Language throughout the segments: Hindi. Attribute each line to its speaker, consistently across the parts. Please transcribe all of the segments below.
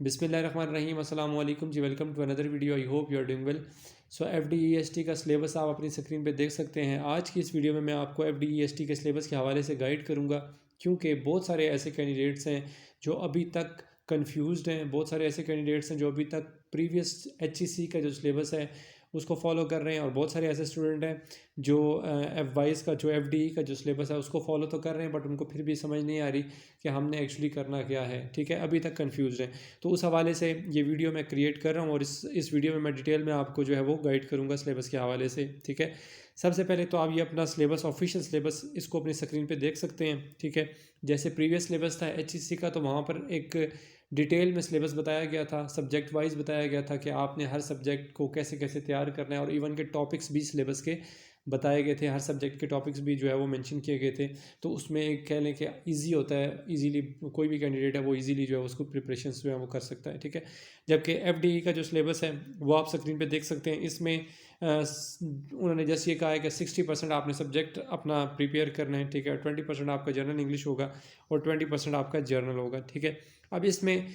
Speaker 1: बिस्मिल्लाहिर्रहमानिर्रहीम अस्सलाम वालेकुम जी। Welcome to another video. I hope you are doing well. So FDEST का सिलेबस आप अपनी स्क्रीन पे देख सकते हैं। आज की इस वीडियो में मैं आपको FDEST के सिलेबस के हवाले से गाइड करूंगा, क्योंकि बहुत सारे ऐसे कैंडिडेट्स हैं जो अभी तक कंफ्यूज्ड हैं। बहुत सारे ऐसे कैंडिडेट्स हैं जो अभी तक प्रीवियस HEC का जो सिलेबस है उसको फॉलो कर रहे हैं, और बहुत सारे ऐसे स्टूडेंट हैं जो FYs का जो FDE का जो सिलेबस है उसको फॉलो तो कर रहे हैं, बट उनको फिर भी समझ नहीं आ रही कि हमने एक्चुअली करना क्या है। ठीक है, अभी तक कंफ्यूज हैं। तो उस हवाले से ये वीडियो मैं क्रिएट कर रहा हूँ, और इस वीडियो में मैं डिटेल में आपको जो है वो गाइड करूँगा सिलेबस के हवाले से। ठीक है, सबसे पहले तो आप ये अपना सिलेबस, ऑफिशियल सिलेबस, इसको अपनी स्क्रीन पे देख सकते हैं। ठीक है, जैसे प्रीवियस सिलेबस था HEC का, तो वहाँ पर एक डिटेल में सिलेबस बताया गया था, सब्जेक्ट वाइज बताया गया था कि आपने हर सब्जेक्ट को कैसे कैसे तैयार करना है, और इवन के टॉपिक्स भी सिलेबस के बताए गए थे। हर सब्जेक्ट के टॉपिक्स भी जो है वो मेंशन किए गए थे। तो उसमें एक कह लें कि ईजी होता है, इजीली कोई भी कैंडिडेट है वो इजीली जो है उसको प्रिपरेशन जो है वो कर सकता है। ठीक है, जबकि FDE का जो सिलेबस है वो आप स्क्रीन पे देख सकते हैं। इसमें उन्होंने जैसे ये कहा है कि 60% आपने सब्जेक्ट अपना प्रिपेयर करना है। ठीक है, 20% आपका जनरल इंग्लिश होगा और 20% आपका जर्नल होगा। ठीक है, अब इसमें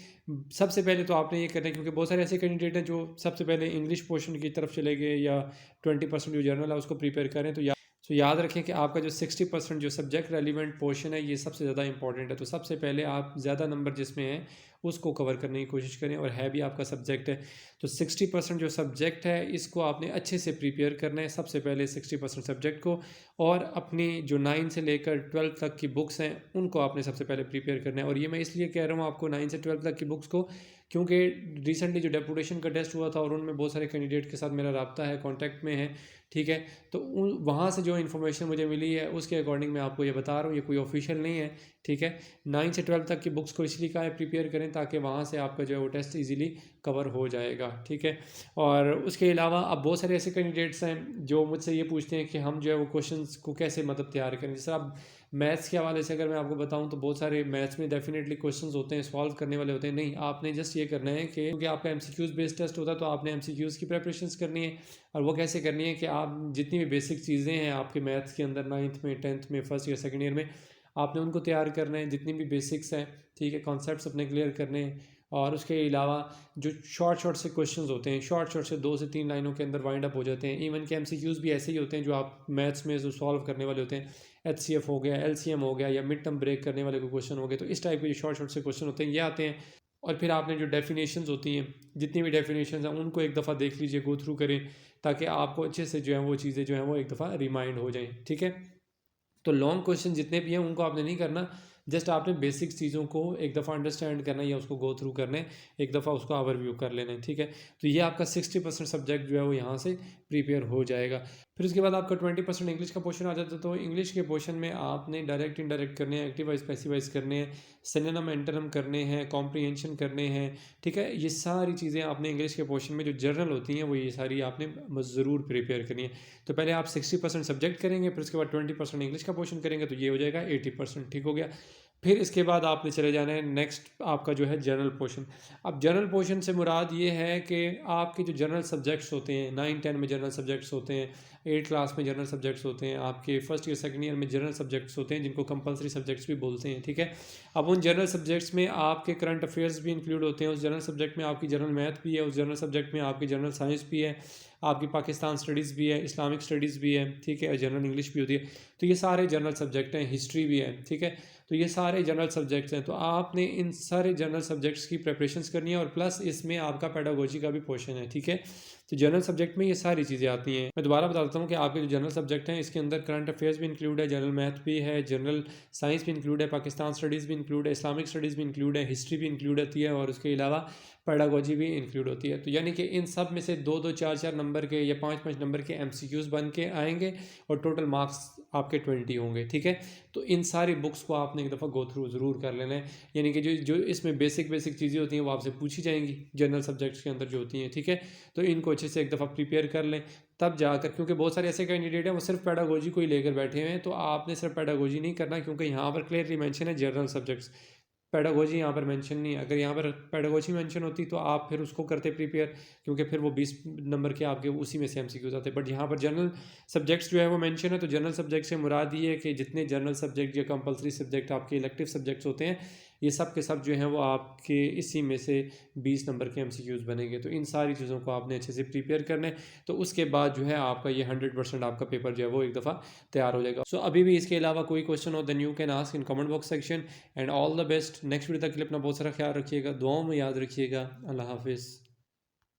Speaker 1: सबसे पहले तो आपने ये करना है, क्योंकि बहुत सारे ऐसे कैंडिडेट हैं जो सबसे पहले इंग्लिश पोर्शन की तरफ चले गए, या 20% जो जर्नल है उसको प्रिपेयर करें। तो याद रखें कि आपका जो 60% जो सब्जेक्ट रेलिवेंट पोर्शन है ये सबसे ज़्यादा इंपॉर्टेंट है। तो सबसे पहले आप ज़्यादा नंबर जिसमें है उसको कवर करने की कोशिश करें, और है भी आपका सब्जेक्ट है। तो 60% जो सब्जेक्ट है इसको आपने अच्छे से प्रिपेयर करना है, सबसे पहले 60% सब्जेक्ट को। और अपनी जो 9 से लेकर 12 तक की बुक्स हैं उनको आपने सबसे पहले प्रिपेयर करना है। और ये मैं इसलिए कह रहा हूँ आपको 9 से 12 तक की बुक्स को, क्योंकि रिसेंटली जो डेपुटेशन का टेस्ट हुआ था और उनमें बहुत सारे कैंडिडेट के साथ मेरा रब्ता है, कॉन्टैक्ट में है। ठीक है, तो वहाँ से जो इन्फॉर्मेशन मुझे मिली है उसके अकॉर्डिंग मैं आपको ये बता रहा हूँ, ये कोई ऑफिशियल नहीं है। ठीक है, 9 से 12 तक की बुक्स को इसलिए कहा है प्रिपेयर करें ताकि वहाँ से आपका जो है वो टेस्ट इजीली कवर हो जाएगा। ठीक है, और उसके अलावा अब बहुत सारे ऐसे कैंडिडेट्स हैं जो मुझसे ये पूछते हैं कि हम जो है वो क्वेश्चंस को कैसे मतलब तैयार करें। जैसे अब मैथ्स के हवाले से अगर मैं आपको बताऊं तो बहुत सारे मैथ्स में डेफिनेटली क्वेश्चंस होते हैं, सॉल्व करने वाले होते हैं। नहीं, आपने जस्ट ये करना है कि क्योंकि आपका MCQs बेस्ड टेस्ट होता है तो आपने MCQs की प्रेपरेशंस करनी है। और वो कैसे करनी है कि आप जितनी भी बेसिक चीज़ें हैं आपके मैथ्स के अंदर 9th में, 10th में, फर्स्ट या सेकेंड ईयर में, आपने उनको तैयार करना है, जितनी भी बेसिक्स हैं। ठीक है, कॉन्सेप्ट्स अपने क्लियर करने हैं। और उसके अलावा जो शॉर्ट शॉर्ट से क्वेश्चंस होते हैं, शॉर्ट शॉर्ट से 2 से 3 लाइनों के अंदर वाइंड अप हो जाते हैं। इवन के MCQs भी ऐसे ही होते हैं जो आप मैथ्स में जो सॉल्व करने वाले होते हैं। HCF हो गया, LCM हो गया, या मिड टर्म ब्रेक करने वाले कोई क्वेश्चन हो गए, तो इस टाइप के जो शॉर्ट शॉर्ट से क्वेश्चन होते हैं ये आते हैं। और फिर आपने जो डेफिनेशंस होती हैं, जितनी भी डेफिनेशंस हैं उनको एक दफ़ा देख लीजिए, गो थ्रू करें, ताकि आपको अच्छे से जो है वो चीज़ें जो हैं वो एक दफ़ा रिमाइंड हो जाएं। ठीक है, तो लॉन्ग क्वेश्चन जितने भी हैं उनको आपने नहीं करना, जस्ट आपने बेसिक चीज़ों को एक दफ़ा अंडरस्टैंड करना है या उसको गो थ्रू करना है, एक दफ़ा उसको ओवरव्यू कर लेना है। ठीक है, तो ये आपका 60% सब्जेक्ट जो है वो यहाँ से प्रिपेयर हो जाएगा। फिर उसके बाद आपका 20% इंग्लिश का पोर्शन आ जाता है। तो इंग्लिश के पोर्शन में आपने डायरेक्ट इनडायरेक्ट करने हैं, एक्टिव वाइज पैसिव वाइज करने हैं, सिनोनिम एंटोनिम करने हैं, कॉम्प्रीहेंशन करने हैं। ठीक है, ये सारी चीज़ें आपने इंग्लिश के पोर्शन में जो जर्नल होती हैं वो ये सारी आपने ज़रूर प्रिपेयर करनी है। तो पहले आप 60% सब्जेक्ट करेंगे, फिर उसके बाद 20% इंग्लिश का पोर्शन करेंगे, तो ये हो जाएगा 80%। ठीक हो गया। फिर इसके बाद आपने चले जाना है नेक्स्ट आपका जो है जनरल पोर्शन। अब जनरल पोर्शन से मुराद ये है कि आपके जो जनरल सब्जेक्ट्स होते हैं, 9-10 में जनरल सब्जेक्ट्स होते हैं, 8 क्लास में जनरल सब्जेक्ट्स होते हैं, आपके फर्स्ट ईयर सेकंड ईयर में जनरल सब्जेक्ट्स होते हैं जिनको कंपलसरी सब्जेक्ट्स भी बोलते हैं। ठीक है, अब उन जनरल सब्जेक्ट्स में आपके करंट अफेयर्स भी इंक्लूड होते हैं, उस जनरल सब्जेक्ट में आपकी जनरल मैथ भी है, उस जनरल सब्जेक्ट में आपकी जनरल साइंस भी है, आपकी पाकिस्तान स्टडीज़ भी है, इस्लामिक स्टडीज़ भी है। ठीक है, जनरल इंग्लिश भी होती है। तो ये सारे जनरल सब्जेक्ट हैं, हिस्ट्री भी है। ठीक है, तो ये सारे जनरल सब्जेक्ट्स हैं। तो आपने इन सारे जनरल सब्जेक्ट्स की प्रेपरेशंस करनी है, और प्लस इसमें आपका पेडागोजी का भी पोर्शन है। ठीक है, तो जनरल सब्जेक्ट में ये सारी चीज़ें आती हैं। मैं दोबारा बताता हूँ कि आपके जो जनरल सब्जेक्ट हैं इसके अंदर करंट अफेयर्स भी इंक्लूड है, जनरल मैथ भी है, जनरल साइंस भी इंक्लूड है, पाकिस्तान स्टडीज़ भी इंक्लूड है, इस्लामिक स्टडीज़ भी इंक्लूड है, हिस्ट्री भी इंक्लूड होती है, और उसके अलावा पेडागोजी भी इंक्लूड होती है। तो यानी कि इन सब में से 2-2, 4-4 नंबर के या 5-5 नंबर के MCQs बन के आएंगे, और टोटल मार्क्स आपके 20 होंगे। ठीक है, तो इन सारी बुक्स को आपने एक दफ़ा गो थ्रू ज़रूर कर लेना है। यानी कि जो जो इसमें बेसिक चीज़ें होती हैं वो आपसे पूछी जाएंगी जनरल सब्जेक्ट्स के अंदर जो होती हैं। ठीक है, तो इनको अच्छे से एक दफ़ा प्रिपेयर कर लें, तब जाकर, क्योंकि बहुत सारे ऐसे कैंडिडेट हैं वो सिर्फ पेडागोजी को ही लेकर बैठे हुए हैं। तो आपने सिर्फ पेडागोजी नहीं करना, क्योंकि यहाँ पर क्लियरली मेंशन है जनरल सब्जेक्ट्स, पेडागोजी यहाँ पर मेंशन नहीं है। अगर यहाँ पर पेडागोजी मेंशन होती तो आप फिर उसको करते प्रिपेयर, क्योंकि फिर वो 20 नंबर के आपके उसी में से MCQs आते। बट यहाँ पर जनरल सब्जेक्ट्स जो है वो मेंशन है। तो जनरल सब्जेक्ट से मुराद ये है कि जितने जनरल सब्जेक्ट या कंपलसरी सब्जेक्ट आपके इलेक्टिव सब्जेक्ट्स होते हैं ये सब के सब जो हैं वो आपके इसी में से 20 नंबर के MCQs बनेंगे। तो इन सारी चीज़ों को आपने अच्छे से प्रिपेयर करना है, तो उसके बाद जो है आपका ये 100% आपका पेपर जो है वो एक दफ़ा तैयार हो जाएगा। सो अभी भी इसके अलावा कोई क्वेश्चन हो then you can ask in comment box section. And all the best. Next video तक के लिए अपना बहुत सारा ख्याल रखिएगा, दुआओं में याद रखिएगा। अल्लाह हाफिज़।